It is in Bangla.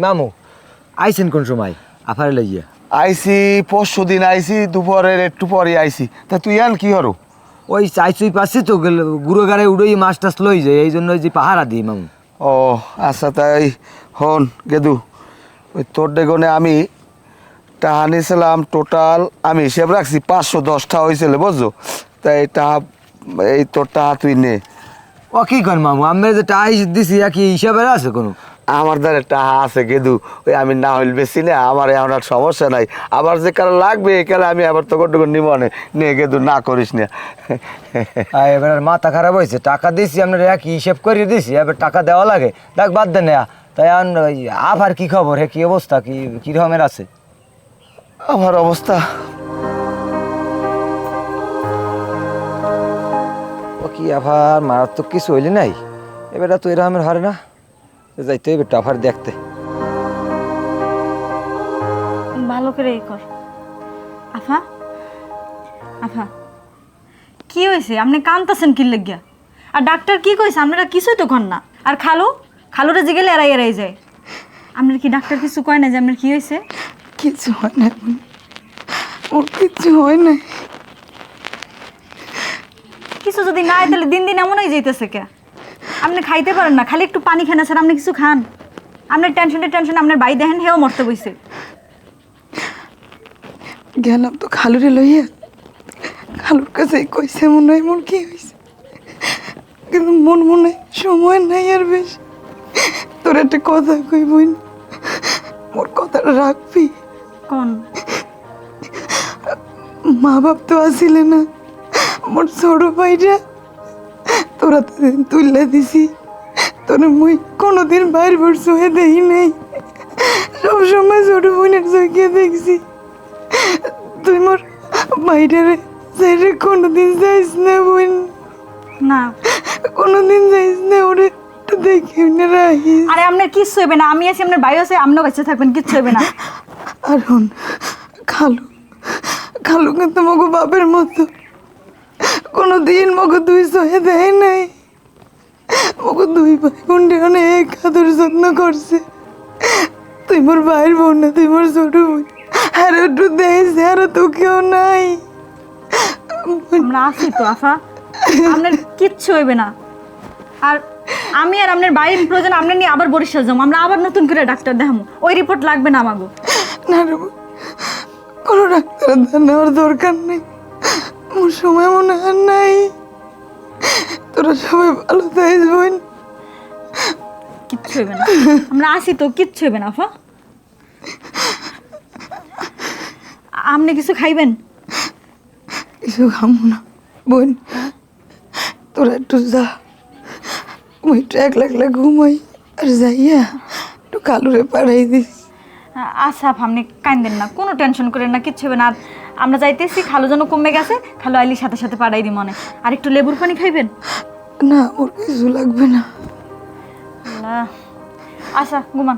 মামু আইছেন কোন সময় আফারে লইয়া? আইসি পরশু দিন আইসি, দুপুরের একটু পরে আইসি। তা তুই আন কি হরো? ওই চাইছুই পাচ্ছি তো গুঁড়ো গাড়ে উড়োই মাছ টাছ লই যায়, এই জন্য যে পাহারা দিই মামু। ও আচ্ছা, তাই হন গেদু, ওই তোর ডেগনে আমি টাহা নিয়েছিলাম টোটাল, আমি হিসেব রাখছি 510টা হয়েছিল বুঝছো। তাই টাহা এই তোর টাহা তুই নে। ও কি কর মামু, আমি যে টাইস দিছি কি হিসাবের আছে কোনো? আমার দ্বারা টাহা আছে গেদু, ওই আমি না হইল বেশি না, আমার এমন আর সমস্যা নাই। আবার যে কারো লাগবে এখানে আমি আবার তোর ডেগন নিব নে গেদু, না করিস না। এবার আর মাথা খারাপ হয়েছে, টাকা দিছি আপনার একই হিসেব করে দিছি, এবার টাকা দেওয়া লাগে, দেখ বাদ দেন। তাই আফার কি খবর, হে কি অবস্থা, কি রকমের আছে? আমার অবস্থা ও কি আফার মারাত্মক কিছু হইলি নাই? এবার তো এরকমের হারে না, যাইতে এবার আফার দেখতে। ভালো করে কর। আফা আফা কি হয়েছে? আপনি কানতেছেন কি লাগিয়া? আর ডাক্তার কি কইছে? আপনারা কিছুই তো কন না। আর খালুরা যে গেলে এড়াই এড়াই যায়। আপনার কি ডাক্তার কিছু কয় না যে আপনার কি হয়েছে? কিছু হয় না, ওর কিছু হয় না। কিছু যদি না হয় তাহলে দিন দিন এমন হয়ে যাইতেছে কে? আপনি খাইতে পারেন না, খালি একটু পানি খান, স্যার আপনি কিছু খান। আপনার টেনশন আপনার ভাই দেখেন হেও মরতে বইছে। গেলাম তো খালুরে লইয়া, খালুর কাছে কইছে মনে হয় মোর কি হয়েছে, কিন্তু মন মনে সময় নাই আর বেশি। তোর একটা কথা কই বোন, মোর কথাটা রাখবি? কোন? মা বাপ তো আসিলে না, মোর ছোট ভাইটা তোরা তো তুললে দিছি, তোর মুই কোনোদিন বাইর বর্ষ হয়ে দেখি নাই, সবসময় ছোট বোনের চোখে দেখছি। তুই মোর ভাইটারে সাইডে কোনোদিন যাইস না বোন, না কোনোদিন যাইস না, ওরে একটু দেখে রাখিস। আরে আপনার কিচ্ছু হইবে না, আমি আছি, আপনার ভাই আছে, আপনিও বেঁচে থাকবেন, কিচ্ছু হইবে না। আর হন খালু, খালু কিন্তু মগো বাপের মতো, কোনোদিন মগো দুই সহে দেয় নাই। মগো দুই ভাই বোনটা অনেক আদর যত্ন করছে। তুই মোর ভাইয়ের বোন না, তুই মোর ছোট বোন, আর একটু দেখছে, আর তো কেউ নাই। আমরা আছি তো আফা, আপনার কিচ্ছু হইবে না। আর আমি আর আপনার বাইরের প্রয়োজন আপনার নিয়ে আবার বরিশাল যাবো, আমরা আবার নতুন করে ডাক্তার দেখাবো, ওই রিপোর্ট লাগবে না আমাগো। না রে বোন, কোনো ডাক্তার নেওয়ার দরকার নেই, আমার সময় মনে হয় নাই। তোরা সবাই ভালো থাকিস বোন। কিচ্ছু হইবে না, আমরা আছি তো, কিচ্ছু হইবে না আফা। আপনি কিছু খাইবেন? কিছু খামো না বোন, তোরা একটু যা, ওই একটু একলা একলা ঘুমাই, আর যাইয়া একটু কালুরে পাড়াই দিস। আচ্ছা আফা, আপনি কাঁদেন না, কোনো টেনশন করেন না, কিচ্ছু হবে না। আর আমরা যাইতেছি, খালু যেন কমে গেছে, খালু আইলির সাথে সাথে পাড়াই দি মনে। আর একটু লেবুর পানি খাইবেন? না, ওর কিছু লাগবে না। আচ্ছা ঘুমান।